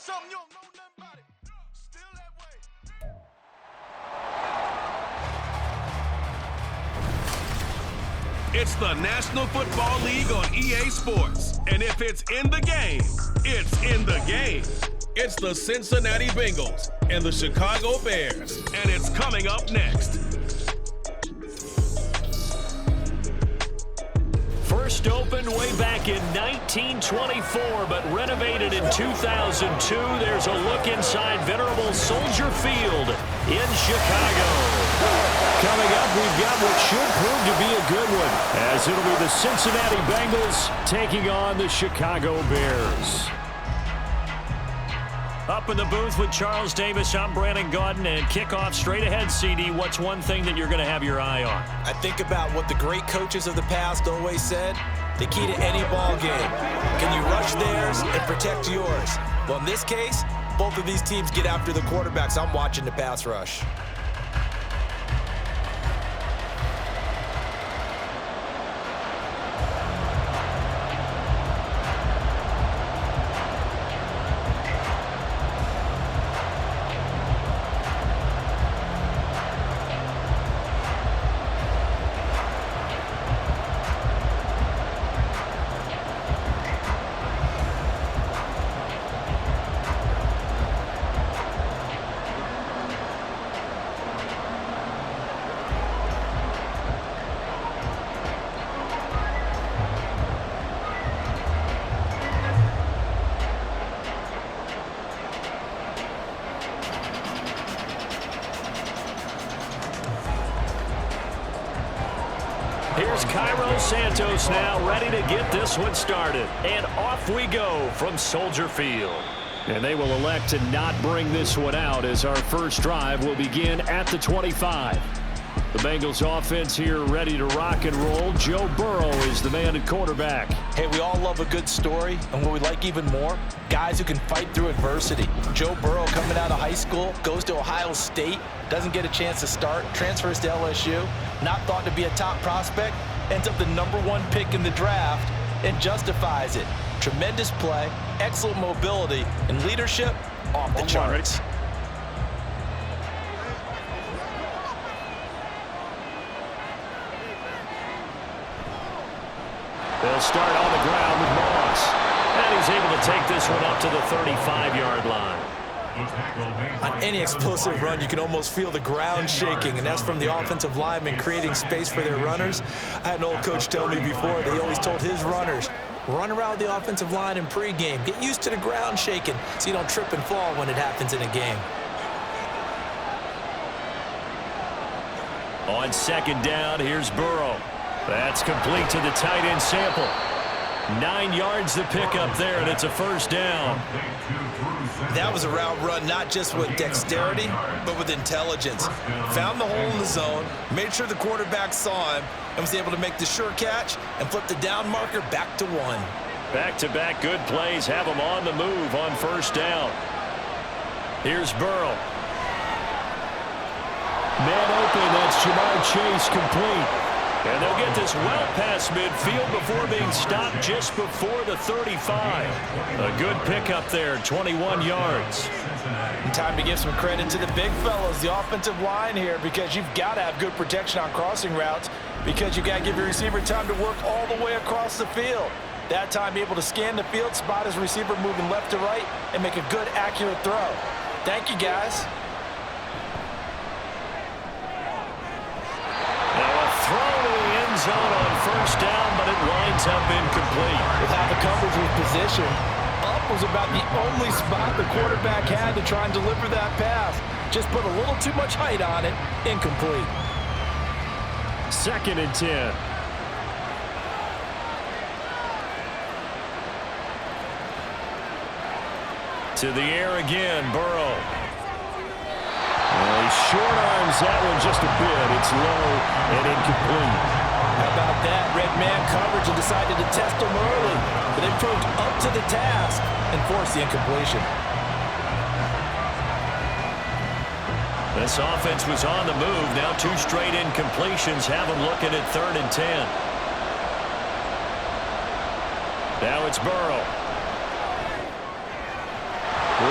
something you don't know nothing about it. Still that way. It's the National Football League on EA Sports. And if it's in the game, it's in the game. It's the Cincinnati Bengals and the Chicago Bears. And it's coming up next. First opened way back in 1924, but renovated in 2002. There's a look inside venerable Soldier Field in Chicago. Coming up, we've got what should prove to be a good one, as it'll be the Cincinnati Bengals taking on the Chicago Bears. Up in the booth with Charles Davis, I'm Brandon Gaudin, and kickoff straight ahead, CD. What's one thing that you're going to have your eye on? I think about what the great coaches of the past always said. The key to any ball game. Can you rush theirs and protect yours? Well, in this case, both of these teams get after the quarterbacks. I'm watching the pass rush. Here's Cairo Santos now, ready to get this one started. And off we go from Soldier Field. And they will elect to not bring this one out, as our first drive will begin at the 25. The Bengals offense here ready to rock and roll. Joe Burrow is the man at quarterback. Hey, we all love a good story, and what we like even more, guys who can fight through adversity. Joe Burrow coming out of high school, goes to Ohio State, doesn't get a chance to start, transfers to LSU, not thought to be a top prospect, ends up the #1 pick in the draft, and justifies it. Tremendous play, excellent mobility, and leadership off the charts. They'll start on the ground with Moss. And he's able to take this one up to the 35-yard line. On any explosive run, you can almost feel the ground shaking, and that's from the offensive linemen creating space for their runners. I had an old coach tell me before, they always told his runners, run around the offensive line in pregame. Get used to the ground shaking so you don't trip and fall when it happens in a game. On second down, here's Burrow. That's complete to the tight end Sample. 9 yards to pick up there, and it's a first down. That was a route run not just with dexterity, but with intelligence. Found the hole in the zone, made sure the quarterback saw him, and was able to make the sure catch and flip the down marker back to 1. Back-to-back good plays have him on the move on first down. Here's Burrow. Man open, that's Jamar Chase complete. And they'll get this well past midfield before being stopped just before the 35. A good pickup there, 21 yards. And time to give some credit to the big fellas, the offensive line here, because you've got to have good protection on crossing routes, because you've got to give your receiver time to work all the way across the field. That time able to scan the field, spot his receiver moving left to right, and make a good, accurate throw. Thank you, guys. Zone on first down, but it winds up incomplete. With how the coverage was positioned, up was about the only spot the quarterback had to try and deliver that pass. Just put a little too much height on it. Incomplete. 2nd and 10. To the air again, Burrow. Well, he short arms that one just a bit. It's low and incomplete. How about that? Red man coverage and decided to test him early. But they proved up to the task and forced the incompletion. This offense was on the move. Now 2 straight incompletions have them looking at 3rd and 10. Now it's Burrow.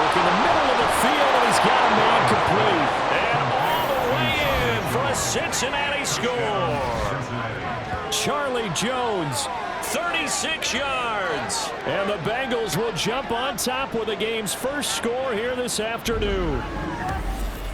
work in the middle of the field, and he's got a man complete. And all the way in for a Cincinnati score. Charlie Jones, 36 yards. And the Bengals will jump on top with the game's first score here this afternoon.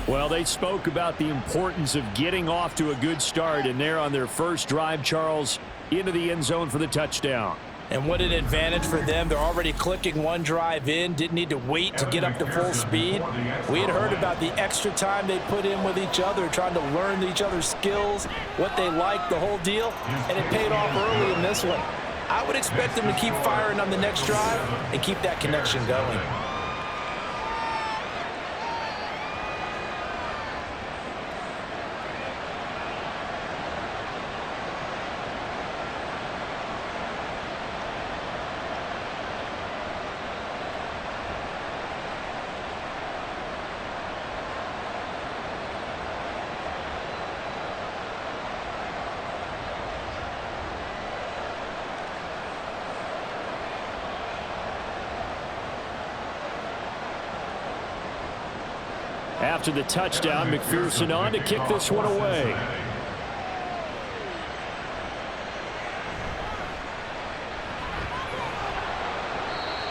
Well, they spoke about the importance of getting off to a good start, and they're on their first drive, Charles, into the end zone for the touchdown. And what an advantage for them. They're already clicking one drive in, didn't need to wait to get up to full speed. We had heard about the extra time they put in with each other, trying to learn each other's skills, what they like, the whole deal, and it paid off early in this one. I would expect them to keep firing on the next drive and keep that connection going. After the touchdown, McPherson on to kick this one away.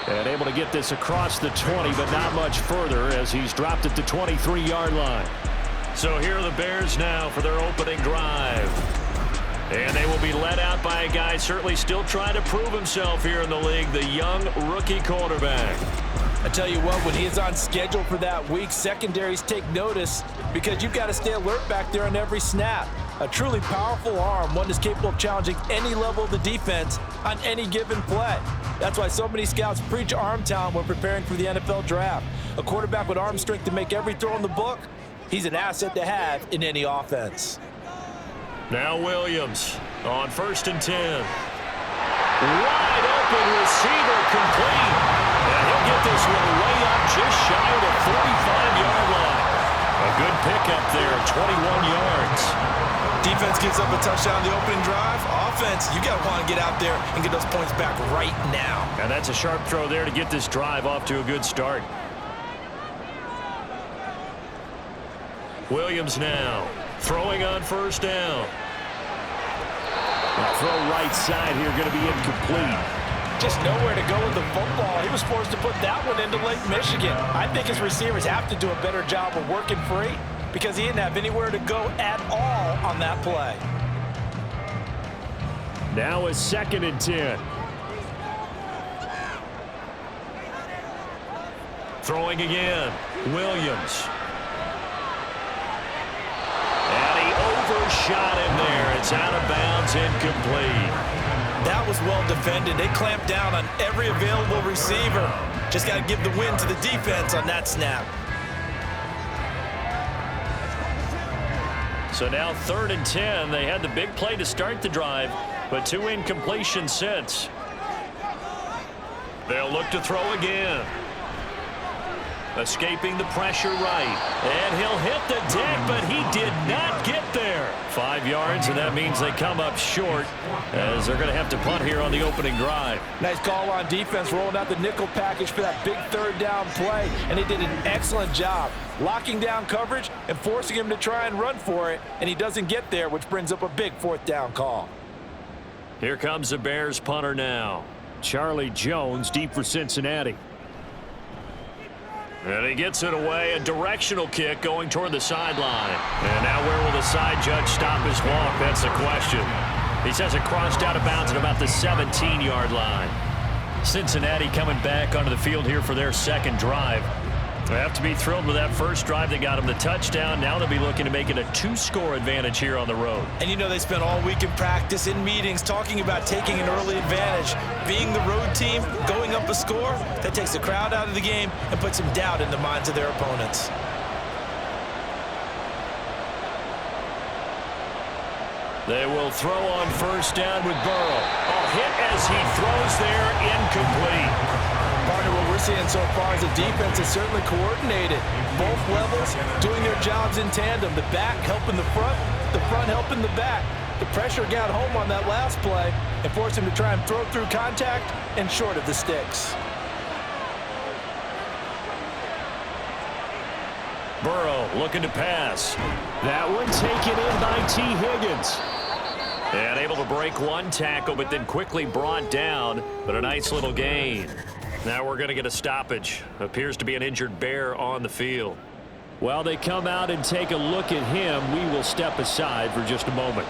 And able to get this across the 20, but not much further as he's dropped at the 23-yard line. So here are the Bears now for their opening drive. And they will be led out by a guy certainly still trying to prove himself here in the league, the young rookie quarterback. I tell you what, when he is on schedule for that week, secondaries take notice because you've got to stay alert back there on every snap. A truly powerful arm, one that's capable of challenging any level of the defense on any given play. That's why so many scouts preach arm talent when preparing for the NFL draft. A quarterback with arm strength to make every throw in the book, he's an asset to have in any offense. Now Williams on 1st and 10. Wide open receiver complete. And he'll get this one way up just shy of the 45-yard line. A good pickup there, 21 yards. Defense gives up a touchdown on the opening drive. Offense, you got to want to get out there and get those points back right now. And that's a sharp throw there to get this drive off to a good start. Williams now throwing on 1st down. The throw right side here going to be incomplete. Just nowhere to go with the football. He was forced to put that one into Lake Michigan. I think his receivers have to do a better job of working free because he didn't have anywhere to go at all on that play. Now a 2nd and 10. Throwing again. Williams. And he overshot him there. It's out of bounds, incomplete. That was well defended. They clamped down on every available receiver. Just got to give the win to the defense on that snap. So now 3rd and 10. They had the big play to start the drive, but 2 incompletions since. They'll look to throw again. Escaping the pressure right. And he'll hit the deck, but he did not get there. 5 yards, and that means they come up short as they're going to have to punt here on the opening drive. Nice call on defense, rolling out the nickel package for that big 3rd down play, and he did an excellent job locking down coverage and forcing him to try and run for it, and he doesn't get there, which brings up a big 4th down call. Here comes the Bears punter now. Charlie Jones deep for Cincinnati. And he gets it away, a directional kick going toward the sideline. And now where will the side judge stop his walk? That's the question. He says it crossed out of bounds at about the 17-yard line. Cincinnati coming back onto the field here for their 2nd drive. They have to be thrilled with that first drive that got them the touchdown. Now they'll be looking to make it a 2-score advantage here on the road. And you know they spent all week in practice, in meetings, talking about taking an early advantage. Being the road team, going up a score, that takes the crowd out of the game and puts some doubt in the minds of their opponents. They will throw on 1st down with Burrow. A hit as he throws there, incomplete. Partner, what we're seeing so far is the defense is certainly coordinated. Both levels doing their jobs in tandem. The back helping the front helping the back. The pressure got home on that last play and forced him to try and throw through contact and short of the sticks. Burrow looking to pass. That one taken in by T. Higgins. And able to break one tackle, but then quickly brought down. But a nice little gain. Now we're going to get a stoppage. Appears to be an injured Bear on the field. While they come out and take a look at him, we will step aside for just a moment.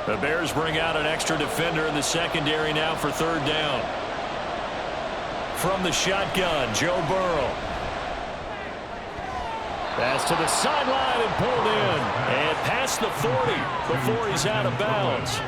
The Bears bring out an extra defender in the secondary now for third down. From the shotgun, Joe Burrow. Pass to the sideline and pulled in. And past the 40 before he's out of bounds.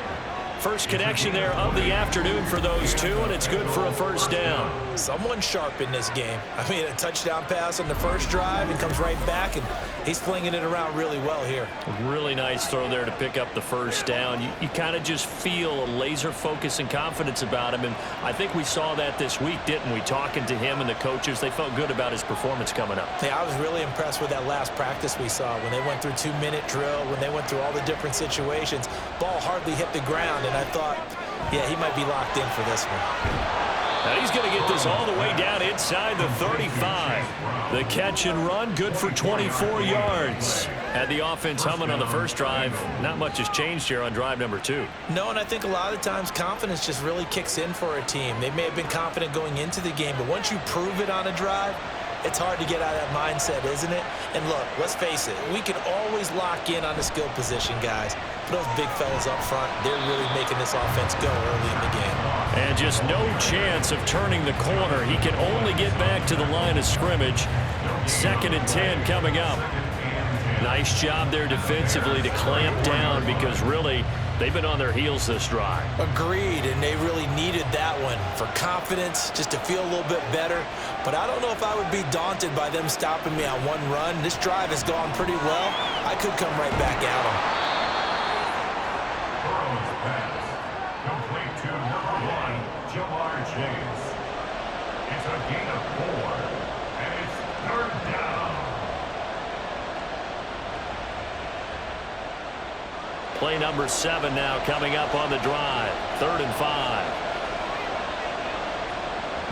First connection there of the afternoon for those two, and it's good for a first down. Someone sharp in this game. I mean, a touchdown pass on the first drive and comes right back, and he's flinging it around really well here. A really nice throw there to pick up the first down. You kind of just feel a laser focus and confidence about him, and I think we saw that this week, didn't we? Talking to him and the coaches, they felt good about his performance coming up. Yeah, I was really impressed with that last practice we saw when they went through 2-minute drill, when they went through all the different situations. Ball hardly hit the ground, and I thought, yeah, he might be locked in for this one. Now he's going to get this all the way down inside the 35. The catch and run, good for 24 yards. Had the offense humming on the first drive. Not much has changed here on drive number 2. No, and I think a lot of times confidence just really kicks in for a team. They may have been confident going into the game, but once you prove it on a drive, it's hard to get out of that mindset, isn't it? And look, let's face it, we can always lock in on the skill position, guys. But those big fellas up front, they're really making this offense go early in the game. And just no chance of turning the corner. He can only get back to the line of scrimmage. 2nd and 10 coming up. Nice job there defensively to clamp down because really they've been on their heels this drive. Agreed, and they really needed that one for confidence, just to feel a little bit better. But I don't know if I would be daunted by them stopping me on one run. This drive has gone pretty well. I could come right back at them. Burrow's pass. Complete to number 1, Jamar Chase. It's a gain of 4, and it's third down. Play number 7 now coming up on the drive. 3rd and 5.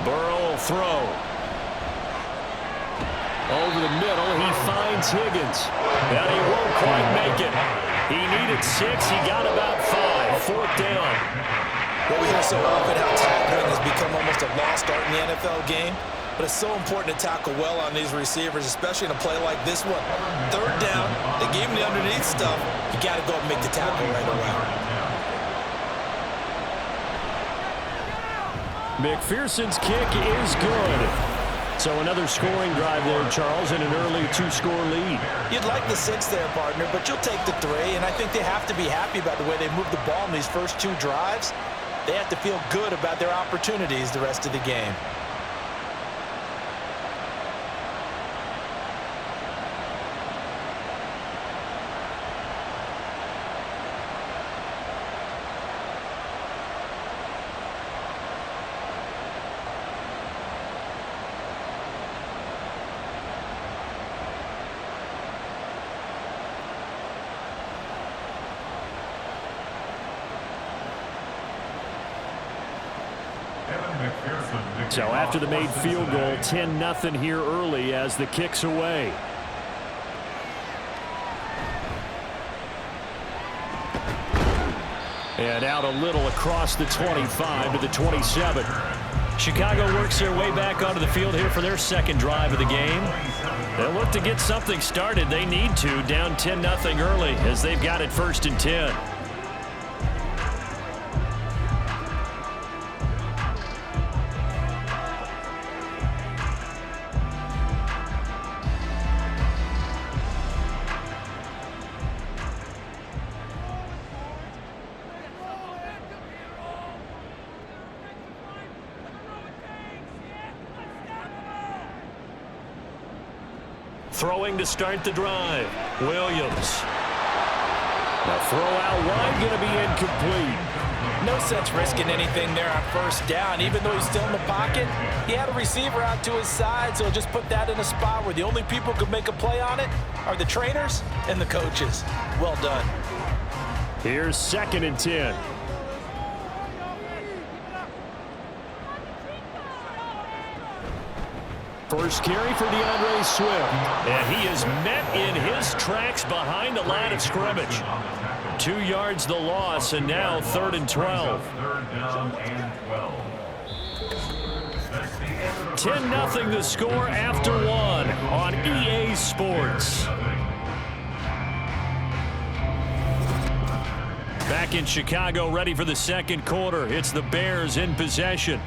Burrow will throw. Over the middle, he finds Higgins. And he won't quite make it. He needed 6. He got about 5. 4th down. Well, we hear so often how tackling has become almost a lost art in the NFL game. But it's so important to tackle well on these receivers, especially in a play like this one. 3rd down, they gave him the underneath stuff. You got to go and make the tackle right away. McPherson's kick is good. So another scoring drive there, Charles, and an early 2-score lead. You'd like the 6 there, partner, but you'll take the 3, and I think they have to be happy about the way they moved the ball in these first 2 drives. They have to feel good about their opportunities the rest of the game. So after the made field goal, 10-0 here early as the kick's away. And out a little across the 25 to the 27. Chicago works their way back onto the field here for their 2nd drive of the game. They'll look to get something started. They need to, down 10-0 early as they've got it 1st and 10. Throwing to start the drive. Williams. The throw out wide going to be incomplete. No sense risking anything there on first down. Even though he's still in the pocket, he had a receiver out to his side, so just put that in a spot where the only people who can make a play on it are the trainers and the coaches. Well done. Here's 2nd and 10. First carry for DeAndre Swift. And he is met in his tracks behind the line of scrimmage. 2 yards the loss, and now 3rd and 12. 10-0 the score after 1 on EA Sports. Back in Chicago, ready for the 2nd quarter. It's the Bears in possession.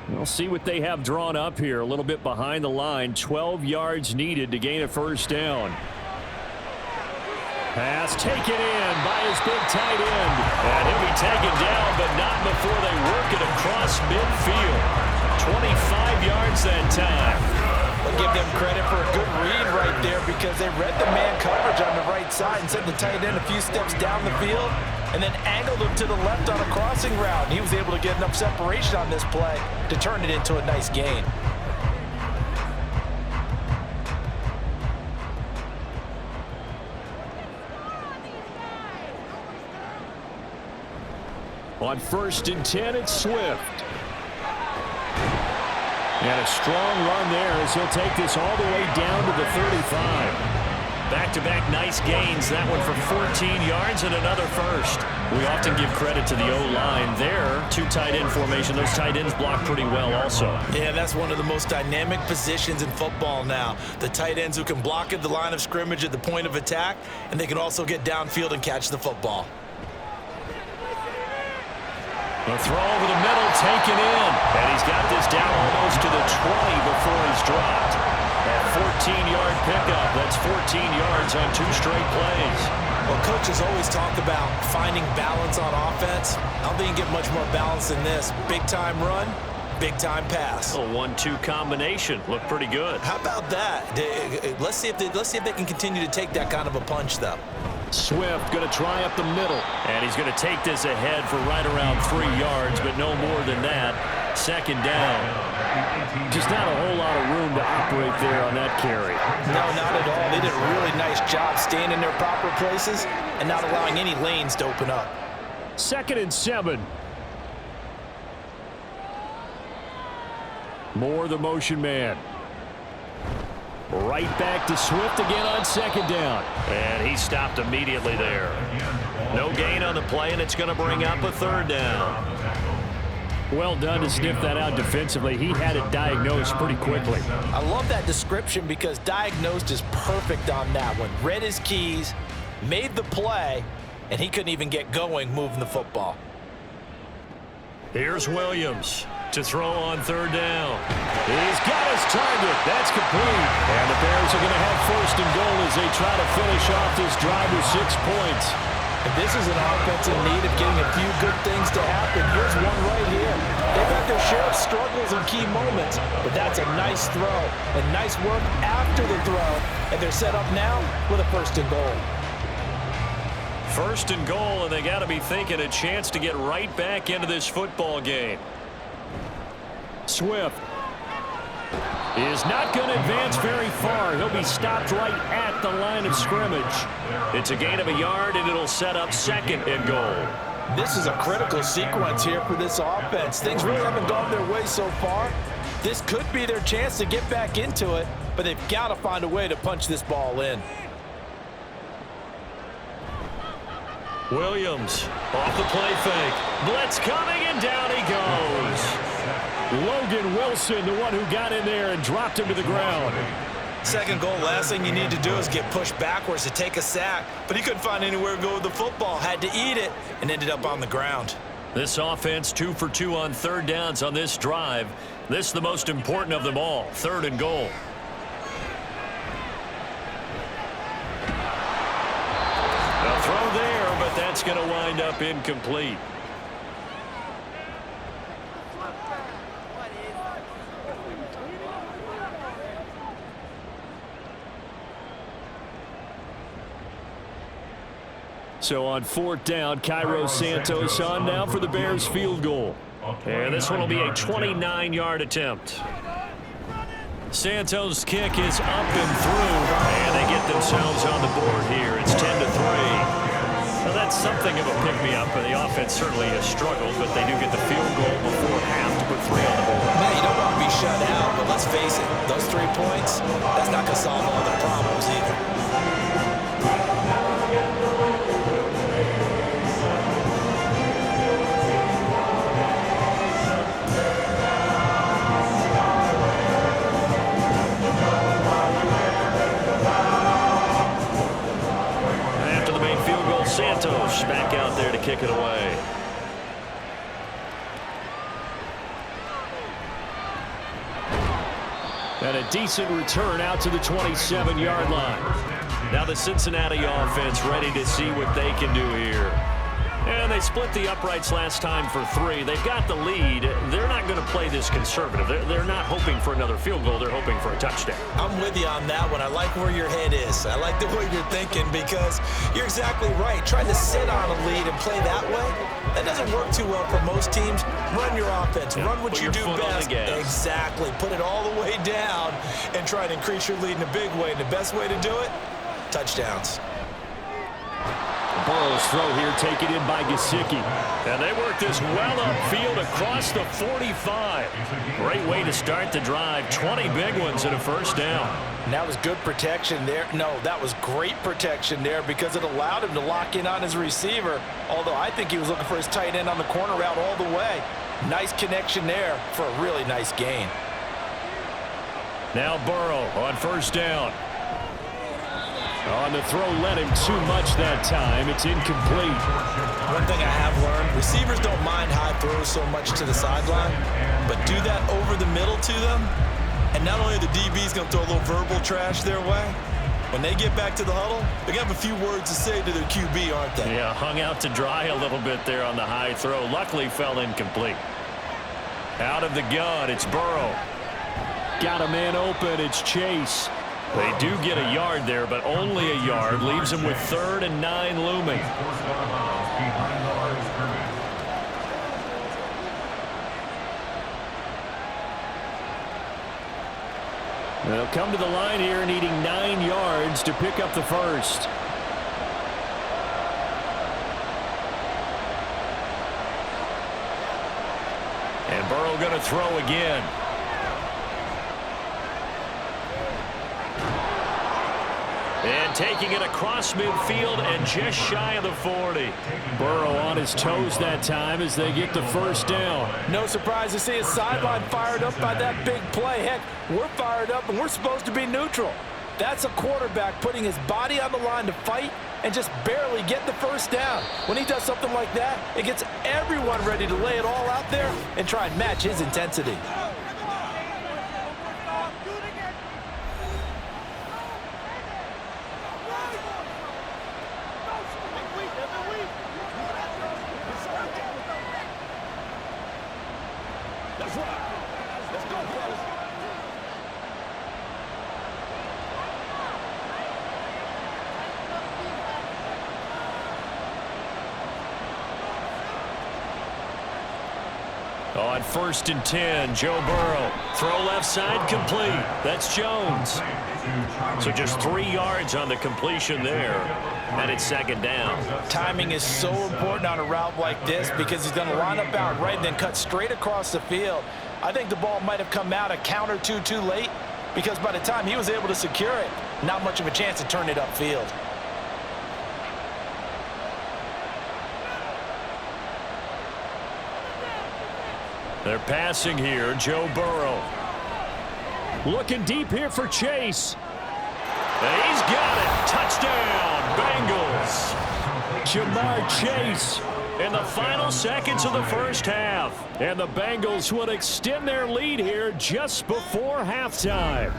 We'll see what they have drawn up here. A little bit behind the line. 12 yards needed to gain a first down. Pass taken in by his big tight end. And he'll be taken down, but not before they work it across midfield. 25 yards that time. I'll give them credit for a good read right there because they read the man coverage on the right side and sent the tight end a few steps down the field and then angled him to the left on a crossing route. And he was able to get enough separation on this play to turn it into a nice gain. On 1st and 10, it's Swift. And a strong run there as he'll take this all the way down to the 35. Back-to-back nice gains. That one for 14 yards and another first. We often give credit to the O-line there. 2 tight end formation. Those tight ends block pretty well also. Yeah, that's one of the most dynamic positions in football now. The tight ends who can block at the line of scrimmage at the point of attack, and they can also get downfield and catch the football. The throw over the middle, taken in. And he's got this down almost to the 20 before he's dropped. That 14-yard pickup. That's 14 yards on 2 straight plays. Well, coaches always talk about finding balance on offense. I don't think you get much more balance than this. Big-time run, big-time pass. A 1-2 combination. Looked pretty good. How about that? Let's see if they can continue to take that kind of a punch, though. Swift going to try up the middle. And he's going to take this ahead for right around 3 yards, but no more than that. 2nd down. Just not a whole lot of room to operate there on that carry. No, not at all. They did a really nice job staying in their proper places and not allowing any lanes to open up. 2nd and 7. Moore, the motion man. Right back to Swift again on 2nd down. And he stopped immediately there. No gain on the play, and it's going to bring up a 3rd down. Well done to sniff that out defensively. He had it diagnosed pretty quickly. I love that description because diagnosed is perfect on that one. Read his keys, made the play, and he couldn't even get going moving the football. Here's Williams to throw on 3rd down. He's got his target. That's complete. And the Bears are going to have 1st and goal as they try to finish off this drive with 6 points. And this is an offense in need of getting a few good things to happen. Here's one right here. They've had their share of struggles in key moments, but that's a nice throw and nice work after the throw. And they're set up now with a 1st and goal. 1st and goal, and they got to be thinking a chance to get right back into this football game. Swift is not going to advance very far. He'll be stopped right at the line of scrimmage. It's a gain of a yard, and it'll set up 2nd and goal. This is a critical sequence here for this offense. Things really haven't gone their way so far. This could be their chance to get back into it, but they've got to find a way to punch this ball in. Williams off the play fake. Blitz coming, and down he goes. Logan Wilson, the one who got in there and dropped him to the ground. 2nd goal, last thing you need to do is get pushed backwards to take a sack. But he couldn't find anywhere to go with the football. Had to eat it and ended up on the ground. This offense 2 for 2 on 3rd downs on this drive. This is the most important of them all. 3rd and goal. A throw there, but that's going to wind up incomplete. So on 4th down, Cairo Santos on now for the Bears field goal. And this one will be a 29-yard attempt. Santos' kick is up and through, and they get themselves on the board here. It's 10-3. Now that's something of a pick-me-up, and the offense certainly has struggled, but they do get the field goal before half to put 3 on the board. Man, you don't want to be shut out, but let's face it, those 3 points, that's not going to solve all their problems either. Santos back out there to kick it away. And a decent return out to the 27-yard line. Now the Cincinnati offense ready to see what they can do here. And they split the uprights last time for 3. They've got the lead. They're not going to play this conservative. They're not hoping for another field goal. They're hoping for a touchdown. I'm with you on that one. I like where your head is. I like the way you're thinking because you're exactly right. Trying to sit on a lead and play that way, that doesn't work too well for most teams. Run your offense. Run what you do best. Exactly. Put it all the way down and try to increase your lead in a big way. And the best way to do it, touchdowns. Burrow's throw here taken in by Gesicki. And they work this well upfield across the 45. Great way to start the drive. 20 big ones and a first down. And that was good protection there. No, that was great protection there because it allowed him to lock in on his receiver. Although I think he was looking for his tight end on the corner route all the way. Nice connection there for a really nice gain. Now Burrow on first down. On the throw, led him too much that time. It's incomplete. One thing I have learned, receivers don't mind high throws so much to the sideline, but do that over the middle to them, and not only are the DBs going to throw a little verbal trash their way, when they get back to the huddle, they're going to have a few words to say to their QB, aren't they? Yeah, hung out to dry a little bit there on the high throw. Luckily fell incomplete. Out of the gun, it's Burrow. Got a man open, it's Chase. They do get a yard there, but only a yard. Leaves them with 3rd and 9 looming. They'll come to the line here needing 9 yards to pick up the first. And Burrow going to throw again. And taking it across midfield and just shy of the 40. Burrow on his toes that time as they get the first down. No surprise to see his sideline fired up by that big play. Heck, we're fired up and we're supposed to be neutral. That's a quarterback putting his body on the line to fight and just barely get the first down. When he does something like that, it gets everyone ready to lay it all out there and try and match his intensity. On 1st and 10, Joe Burrow. Throw left side complete. That's Jones. So just 3 yards on the completion there. And it's 2nd down. Timing is so important on a route like this because he's going to line up out right and then cut straight across the field. I think the ball might have come out a count or two too late because by the time he was able to secure it, not much of a chance to turn it upfield. They're passing here. Joe Burrow. Looking deep here for Chase. And he's got it. Touchdown, Bengals. Jamar Chase in the final seconds of the first half. And the Bengals would extend their lead here just before halftime.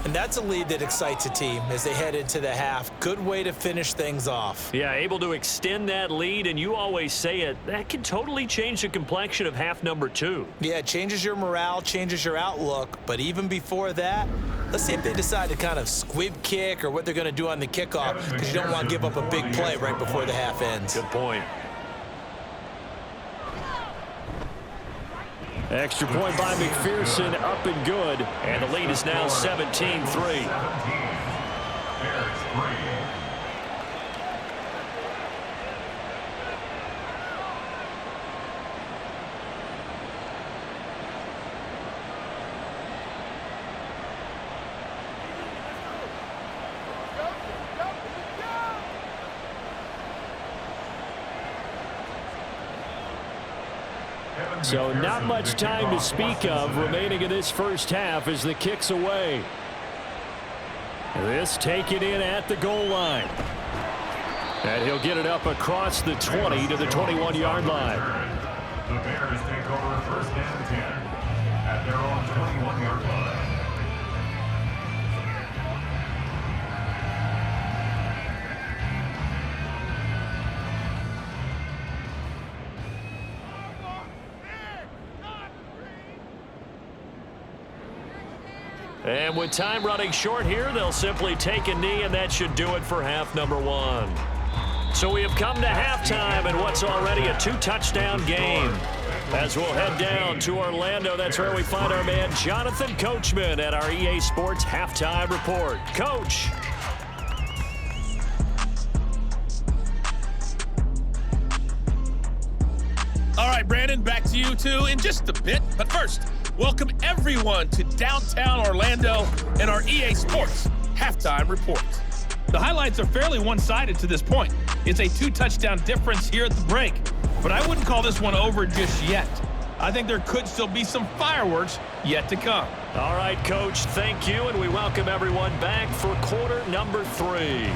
And that's a lead that excites a team as they head into the half. Good way to finish things off. Yeah, able to extend that lead, and you always say it, that can totally change the complexion of half number 2. Yeah, it changes your morale, changes your outlook, but even before that, Let's see if they decide to kind of squib kick or what they're going to do on the kickoff, because you don't want to give up a big play right before the half ends. Good point. Extra point by McPherson, up and good. And the lead is now 17-3. So not much time to speak of remaining in this first half as the kick's away. This taken in at the goal line. And he'll get it up across the 20 to the 21-yard line. The Bears take over first and 10 at their own 21-yard line. And with time running short here, they'll simply take a knee, and that should do it for half number one. So we have come to halftime in what's already a two-touchdown game. As we'll head down to Orlando, that's where we find our man Jonathan Coachman at our EA Sports Halftime Report. Coach. All right, Brandon, back to you two in just a bit. But first, welcome everyone to downtown Orlando and our EA Sports Halftime Report. The highlights are fairly one-sided to this point. It's a two-touchdown difference here at the break, but I wouldn't call this one over just yet. I think there could still be some fireworks yet to come. All right, Coach, thank you, and we welcome everyone back for quarter number 3.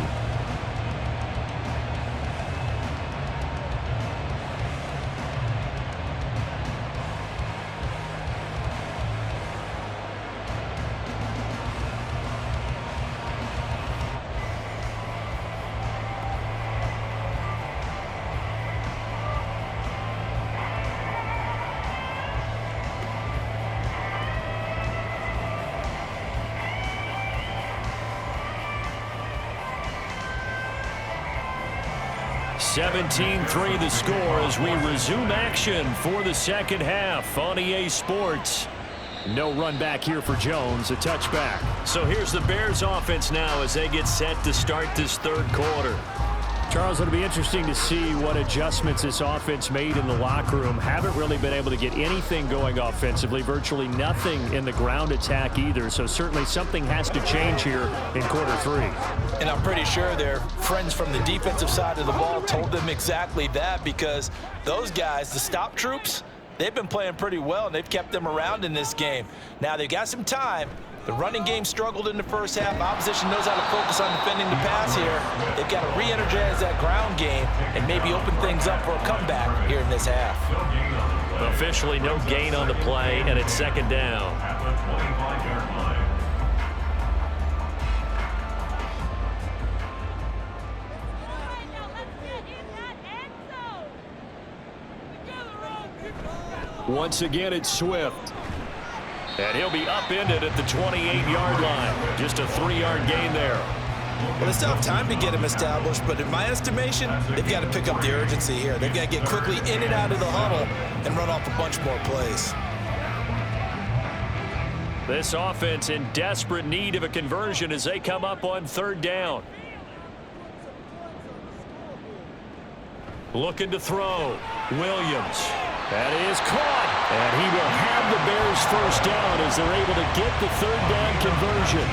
(17-3) the score as we resume action for the second half on EA Sports. No run back here for Jones, a touchback. So here's the Bears offense now as they get set to start this third quarter. Charles, it'll be interesting to see what adjustments this offense made in the locker room. Haven't really been able to get anything going offensively, virtually nothing in the ground attack either. So certainly something has to change here in quarter 3. And I'm pretty sure their friends from the defensive side of the ball told them exactly that, because those guys, the stop troops, they've been playing pretty well, and they've kept them around in this game. Now they've got some time. The running game struggled in the first half. Opposition knows how to focus on defending the pass here. They've got to re-energize that ground game and maybe open things up for a comeback here in this half. Officially no gain on the play, and it's second down. At the 25-yard line. Once again, it's Swift. And he'll be upended at the 28-yard line. Just a 3-yard gain there. Well, they still have time to get him established, but in my estimation, they've got to pick up the urgency here. They've got to get quickly in and out of the huddle and run off a bunch more plays. This offense in desperate need of a conversion as they come up on third down. Looking to throw. Williams. That is caught. And he will have the Bears first down as they're able to get the third down conversion.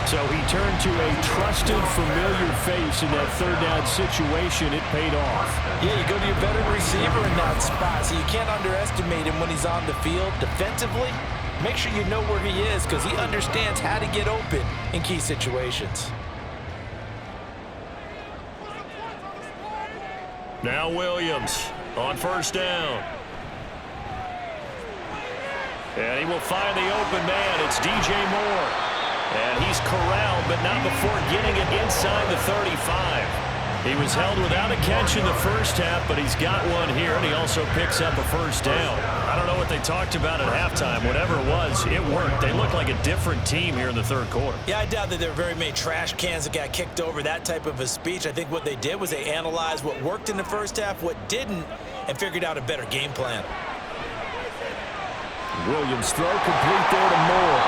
So he turned to a trusted, familiar face in that third down situation. It paid off. Yeah, you go to your veteran receiver in that spot, so you can't underestimate him when he's on the field defensively. Make sure you know where he is, because he understands how to get open in key situations. Now Williams on first down. And he will find the open man. It's DJ Moore. And he's corralled, but not before getting it inside the 35. He was held without a catch in the first half, but he's got one here, and he also picks up a first down. I don't know what they talked about at halftime. Whatever it was, it worked. They looked like a different team here in the third quarter. Yeah, I doubt that there were very many trash cans that got kicked over, that type of a speech. I think what they did was they analyzed what worked in the first half, what didn't, and figured out a better game plan. Williams throw complete there to Moore.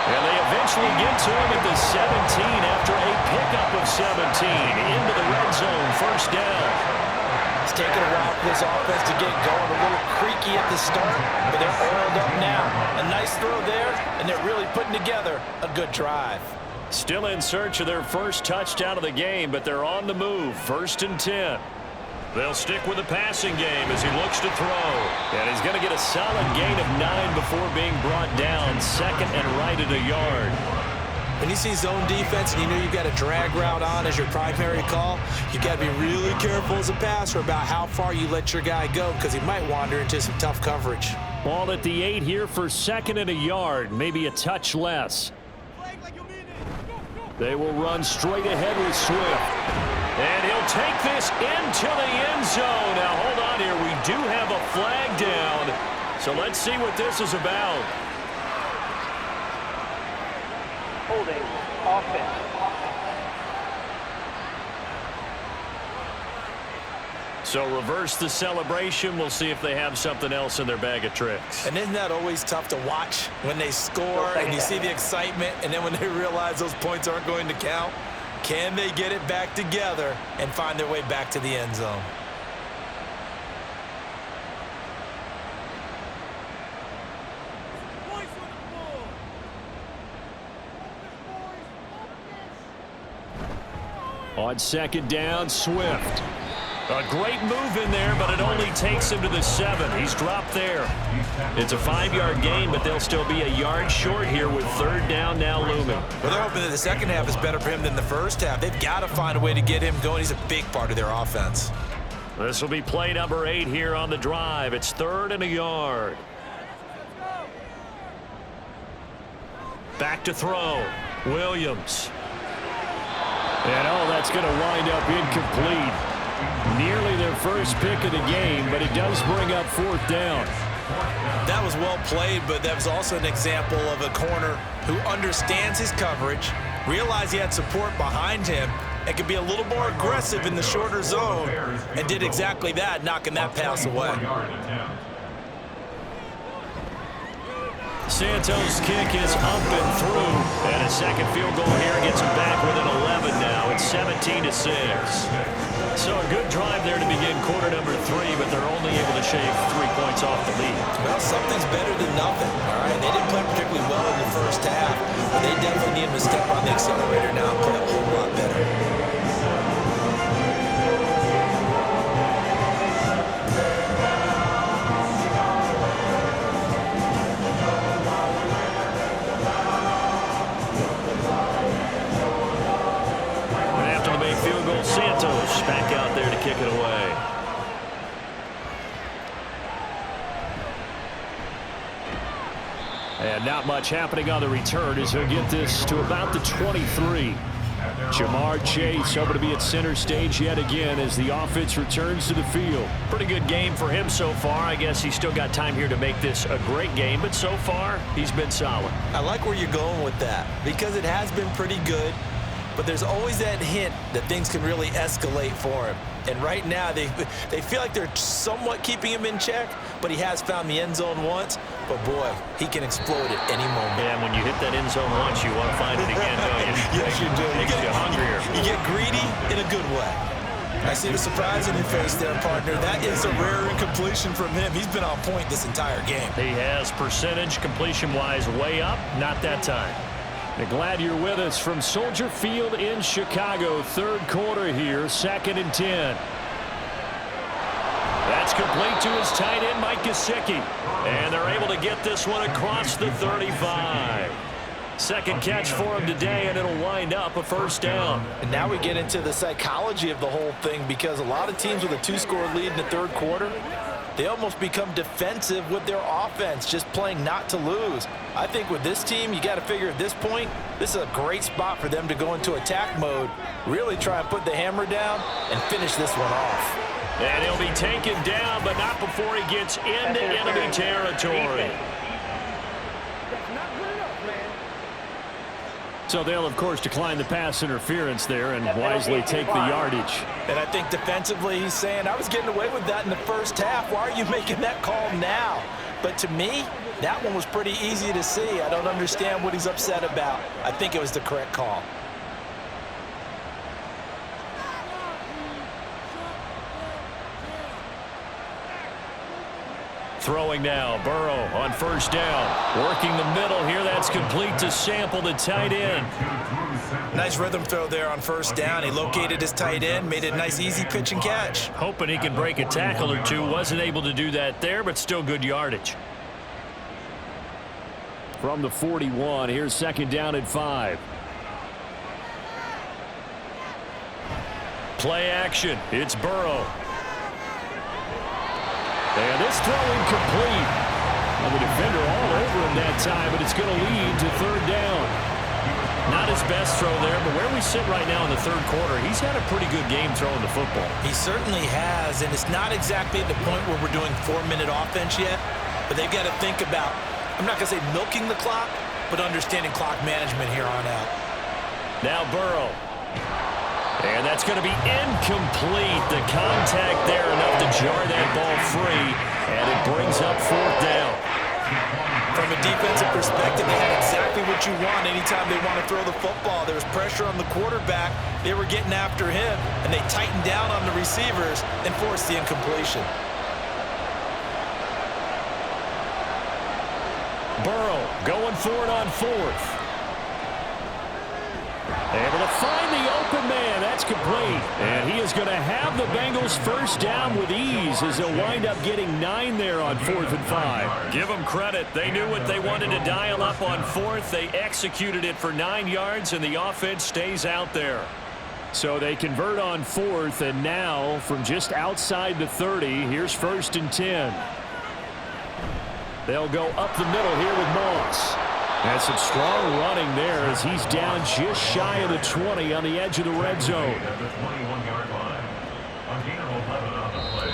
And they eventually get to him at the 17 after a pickup of 17 into the red zone, first down. It's taking a while for this offense to get going, a little creaky at the start, but they're oiled up now. A nice throw there, and they're really putting together a good drive. Still in search of their first touchdown of the game, but they're on the move, 1st and 10. They'll stick with the passing game as he looks to throw. And he's going to get a solid gain of 9 before being brought down, 2nd and right at a yard. When you see zone defense and you know you've got a drag route on as your primary call, you've got to be really careful as a passer about how far you let your guy go because he might wander into some tough coverage. Ball at the 8 here for 2nd and a yard, maybe a touch less. They will run straight ahead with Swift. And he'll take this into the end zone. Now, hold on here. We do have a flag down. So let's see what this is about. Holding offense. So reverse the celebration. We'll see if they have something else in their bag of tricks. And isn't that always tough to watch when they score and you see the excitement, and then when they realize those points aren't going to count? Can they get it back together and find their way back to the end zone? On 2nd down, Swift. A great move in there, but it only takes him to the 7. He's dropped there. It's a 5-yard gain, but they'll still be a yard short here with 3rd down now looming. Well, they're hoping that the second half is better for him than the first half. They've got to find a way to get him going. He's a big part of their offense. This will be play number 8 here on the drive. It's 3rd and a yard. Back to throw. Williams. And that's going to wind up incomplete. Nearly their first pick of the game, but it does bring up 4th down. That was well played, but that was also an example of a corner who understands his coverage, realized he had support behind him, and could be a little more aggressive in the shorter zone, and did exactly that, knocking that pass away. Santos' kick is up and through, and a second field goal here gets him back within 11 now. It's 17-6. So a good drive there to begin quarter number 3, but they're only able to shave 3 points off the lead. Well, something's better than nothing, all right? They didn't play particularly well in the first half, but they definitely need him to step on the accelerator now and play a whole lot better. Santos back out there to kick it away. And not much happening on the return as he'll get this to about the 23. Jamar Chase over to be at center stage yet again as the offense returns to the field. Pretty good game for him so far. I guess he's still got time here to make this a great game, but so far he's been solid. I like where you're going with that because it has been pretty good. But there's always that hint that things can really escalate for him. And right now, they feel like they're somewhat keeping him in check, but he has found the end zone once. But, boy, he can explode at any moment. Yeah, and when you hit that end zone once, you want to find it again, don't you? Yes, you do. Makes you hungrier. You get greedy in a good way. I see the surprise in your face there, partner. That is a rare incompletion from him. He's been on point this entire game. He has percentage completion-wise way up, not that time. Glad you're with us from Soldier Field in Chicago. 3rd quarter here, 2nd and 10. That's complete to his tight end, Mike Gesicki. And they're able to get this one across the 35. Second catch for him today, and it'll wind up a 1st down. And now we get into the psychology of the whole thing because a lot of teams with a 2-score lead in the 3rd quarter, they almost become defensive with their offense, just playing not to lose. I think with this team, you got to figure at this point, this is a great spot for them to go into attack mode, really try and put the hammer down and finish this one off. And he'll be taken down, but not before he gets into enemy territory. So they'll, of course, decline the pass interference there and wisely take the yardage. And I think defensively he's saying, I was getting away with that in the first half. Why are you making that call now? But to me, that one was pretty easy to see. I don't understand what he's upset about. I think it was the correct call. Throwing now, Burrow on first down. Working the middle here, that's complete to Sample, the tight end. Nice rhythm throw there on first down. He located his tight end, made it a nice easy pitch and catch. Hoping he can break a tackle or two. Wasn't able to do that there, but still good yardage. From the 41, here's second down at 5. Play action, it's Burrow. And this throw incomplete. Well, the defender all over him that time, but it's going to lead to third down. Not his best throw there, but where we sit right now in the third quarter, he's had a pretty good game throwing the football. He certainly has, and it's not exactly at the point where we're doing 4-minute offense yet, but they've got to think about, I'm not going to say milking the clock, but understanding clock management here on out. Now Burrow. And that's going to be incomplete. The contact there enough to jar that ball free, and it brings up fourth down. From a defensive perspective, they had exactly what you want anytime they want to throw the football. There was pressure on the quarterback. They were getting after him, and they tightened down on the receivers and forced the incompletion. Burrow going for it on fourth. Able to find the open man. That's complete. And he is going to have the Bengals first down with ease as they'll wind up getting 9 there on 4th and 5. Give them credit. They knew what they wanted to dial up on 4th. They executed it for 9 yards, and the offense stays out there. So they convert on 4th, and now from just outside the 30, here's 1st and 10. They'll go up the middle here with Moss. And some strong running there as he's down just shy of the 20 on the edge of the red zone. At the 21-yard line. A gain of 11 on the play.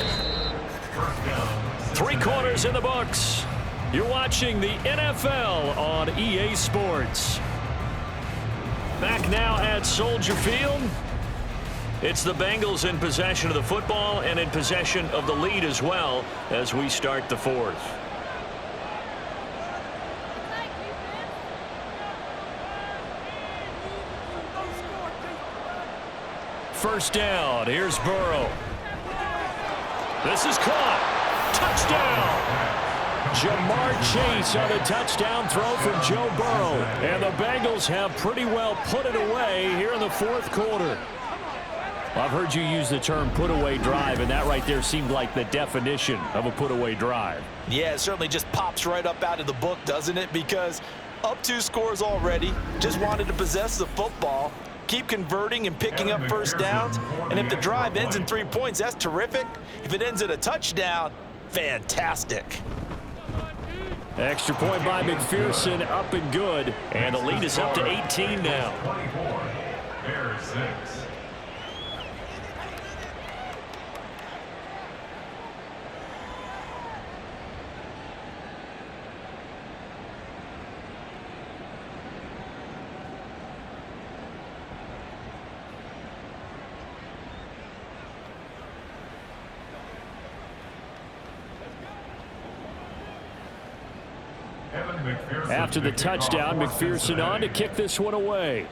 First down. 3 quarters in the books. You're watching the NFL on EA Sports. Back now at Soldier Field. It's the Bengals in possession of the football and in possession of the lead as well as we start the 4th. First down. Here's Burrow. This is caught. Touchdown. Jamar Chase on a touchdown throw from Joe Burrow. And the Bengals have pretty well put it away here in the 4th quarter. Well, I've heard you use the term put-away drive, and that right there seemed like the definition of a put-away drive. Yeah, it certainly just pops right up out of the book, doesn't it? Because up 2 scores already, just wanted to possess the football, keep converting and picking up first downs. And if the drive ends in 3 points, that's terrific. If it ends in a touchdown, fantastic. Extra point by McPherson, up and good. And the lead is up to 18 now. 24. Bears 6. After the touchdown, McPherson on to kick this one away.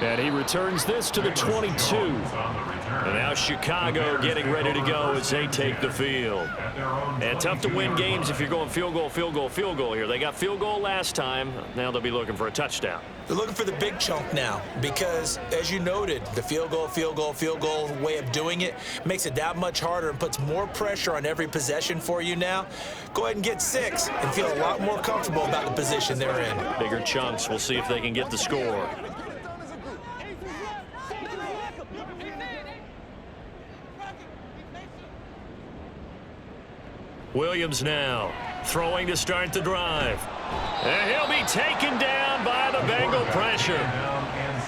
And he returns this to the 22. And now Chicago getting ready to go as they take the field. And tough to win games if you're going field goal, field goal, field goal here. They got field goal last time. Now they'll be looking for a touchdown. They're looking for the big chunk now because, as you noted, the field goal way of doing it makes it that much harder and puts more pressure on every possession for you now. Go ahead and get 6 and feel a lot more comfortable about the position they're in. Bigger chunks. We'll see if they can get the score. Williams now throwing to start the drive. And he'll be taken down by the Bengal pressure.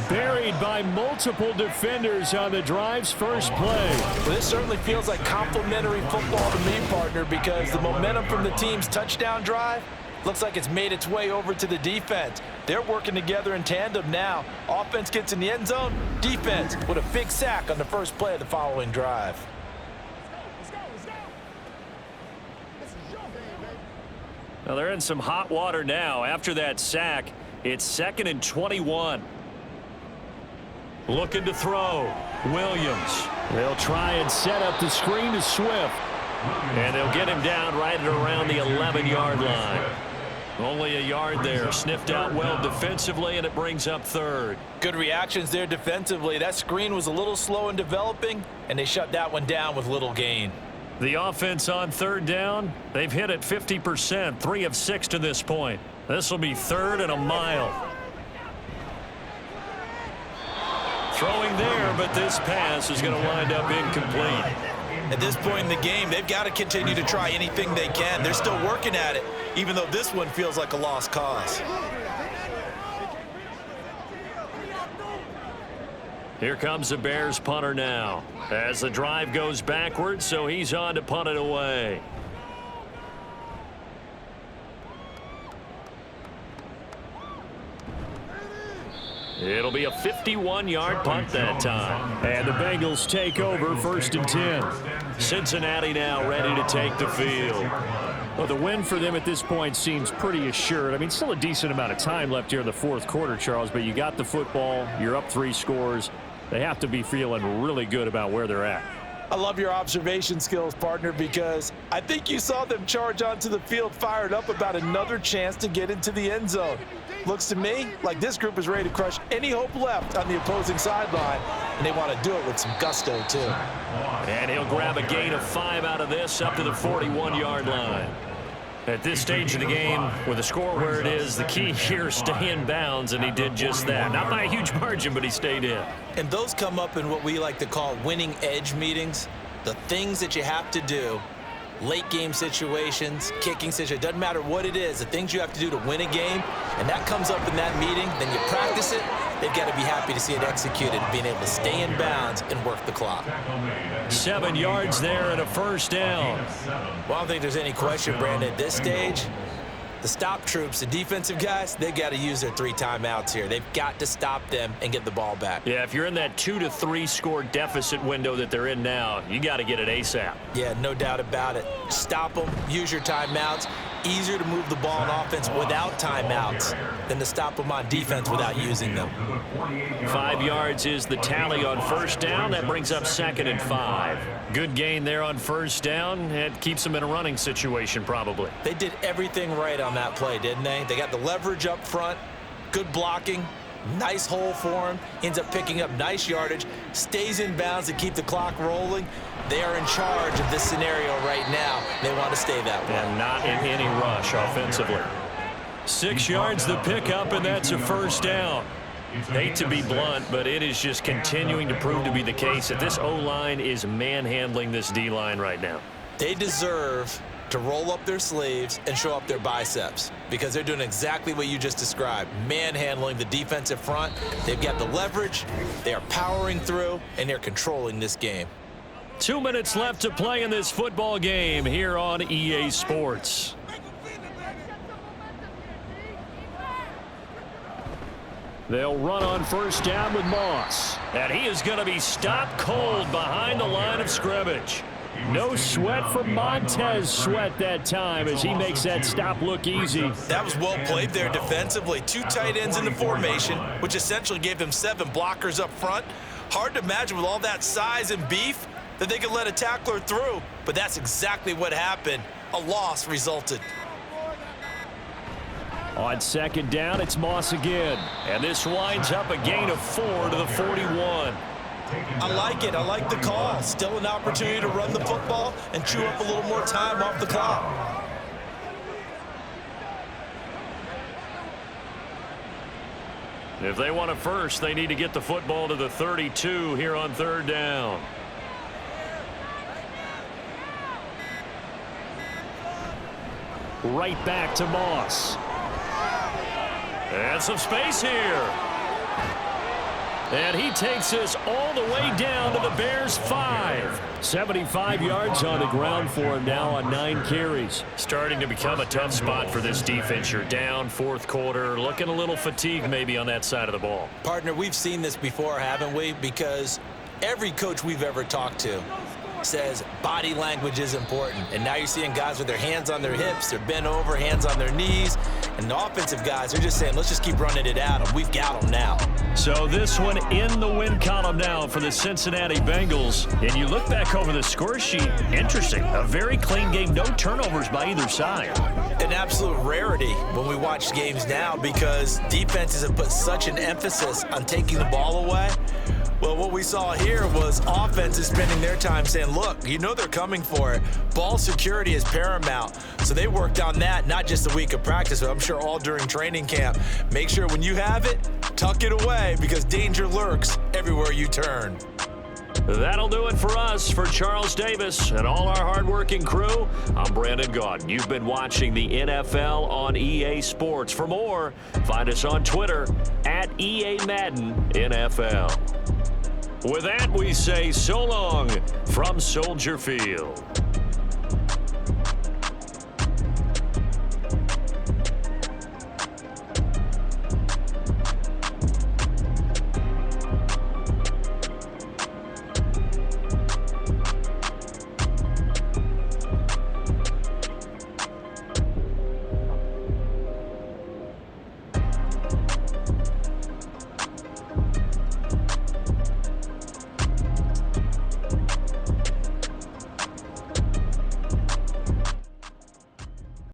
Buried by multiple defenders on the drive's first play. Well, this certainly feels like complimentary football to me, partner, because the momentum from the team's touchdown drive looks like it's made its way over to the defense. They're working together in tandem now. Offense gets in the end zone. Defense with a big sack on the first play of the following drive. Well, they're in some hot water now. After that sack, it's 2nd and 21. Looking to throw. Williams. They'll try and set up the screen to Swift. And they'll get him down right at around the 11-yard line. Only a yard there. Sniffed out well defensively, and it brings up 3rd. Good reactions there defensively. That screen was a little slow in developing, and they shut that one down with little gain. The offense on 3rd down, they've hit it 50%, 3 of 6 to this point. This will be 3rd and a mile. Throwing there, but this pass is going to wind up incomplete. At this point in the game, they've got to continue to try anything they can. They're still working at it, even though this one feels like a lost cause. Here comes the Bears punter now. As the drive goes backwards, so he's on to punt it away. It'll be a 51-yard punt that time. And the Bengals take over 1st and 10. Cincinnati now ready to take the field. Well, the win for them at this point seems pretty assured. I mean, still a decent amount of time left here in the 4th quarter, Charles, but you got the football. You're up 3 scores. They have to be feeling really good about where they're at. I love your observation skills, partner, because I think you saw them charge onto the field fired up about another chance to get into the end zone. Looks to me like this group is ready to crush any hope left on the opposing sideline, and they want to do it with some gusto, too. And he'll grab a gain of 5 out of this up to the 41-yard line. At this stage of the game, with the score where it is, the key here is stay in bounds, and he did just that. Not by a huge margin, but he stayed in. And those come up in what we like to call winning edge meetings. The things that you have to do, late game situations, kicking situations, doesn't matter what it is, the things you have to do to win a game, and that comes up in that meeting, then you practice it. They've got to be happy to see it executed, being able to stay in bounds and work the clock. 7 yards there and a 1st down. Well, I don't think there's any question, Brandon, at this stage, the stop troops, the defensive guys, they've got to use their 3 timeouts here. They've got to stop them and get the ball back. Yeah, if you're in that 2 to 3 score deficit window that they're in now, you got to get it ASAP. Yeah, no doubt about it. Stop them, use your timeouts. Easier to move the ball on offense without timeouts than to stop them on defense without using them. 5 yards is the tally on 1st down. That brings up 2nd and 5. Good gain there on 1st down. It keeps them in a running situation probably. They did everything right on that play, didn't they? They got the leverage up front, good blocking, nice hole for him, ends up picking up nice yardage, stays in bounds to keep the clock rolling. They are in charge of this scenario right now. They want to stay that way. And not in any rush offensively. 6 yards the pickup, and that's a 1st down. Hate to be blunt, but it is just continuing to prove to be the case that this O-line is manhandling this D-line right now. They deserve to roll up their sleeves and show up their biceps because they're doing exactly what you just described, manhandling the defensive front. They've got the leverage, they are powering through, and they're controlling this game. 2 minutes left to play in this football game here on EA Sports. They'll run on 1st down with Moss. And he is going to be stopped cold behind the line of scrimmage. No sweat from Montez Sweat that time as he makes that stop look easy. That was well played there defensively. 2 tight ends in the formation, which essentially gave them 7 blockers up front. Hard to imagine with all that size and beef that they could let a tackler through, but that's exactly what happened. A loss resulted. On 2nd down, it's Moss again. And this winds up a gain of 4 to the 41. I like it. I like the call. Still an opportunity to run the football and chew up a little more time off the clock. If they want a first, they need to get the football to the 32 here on 3rd down. right back to Moss. And some space here. And he takes us all the way down to the Bears' 5. 75 yards on the ground for him now on 9 carries. Starting to become a tough spot for this defense. You're down fourth quarter, looking a little fatigued maybe on that side of the ball. Partner, we've seen this before, haven't we? Because every coach we've ever talked to says body language is important. And now you're seeing guys with their hands on their hips, they're bent over, hands on their knees. And the offensive guys are just saying, let's just keep running it at them. We've got them now. So this one in the win column now for the Cincinnati Bengals. And you look back over the score sheet, interesting. A very clean game, no turnovers by either side. An absolute rarity when we watch games now because defenses have put such an emphasis on taking the ball away. Well, what we saw here was offenses spending their time saying, look, you know they're coming for it. Ball security is paramount. So they worked on that, not just a week of practice, but I'm sure all during training camp. Make sure when you have it, tuck it away because danger lurks everywhere you turn. That'll do it for us. For Charles Davis and all our hardworking crew, I'm Brandon Gaudin. You've been watching the NFL on EA Sports. For more, find us on Twitter at EA Madden NFL. With that, we say so long from Soldier Field.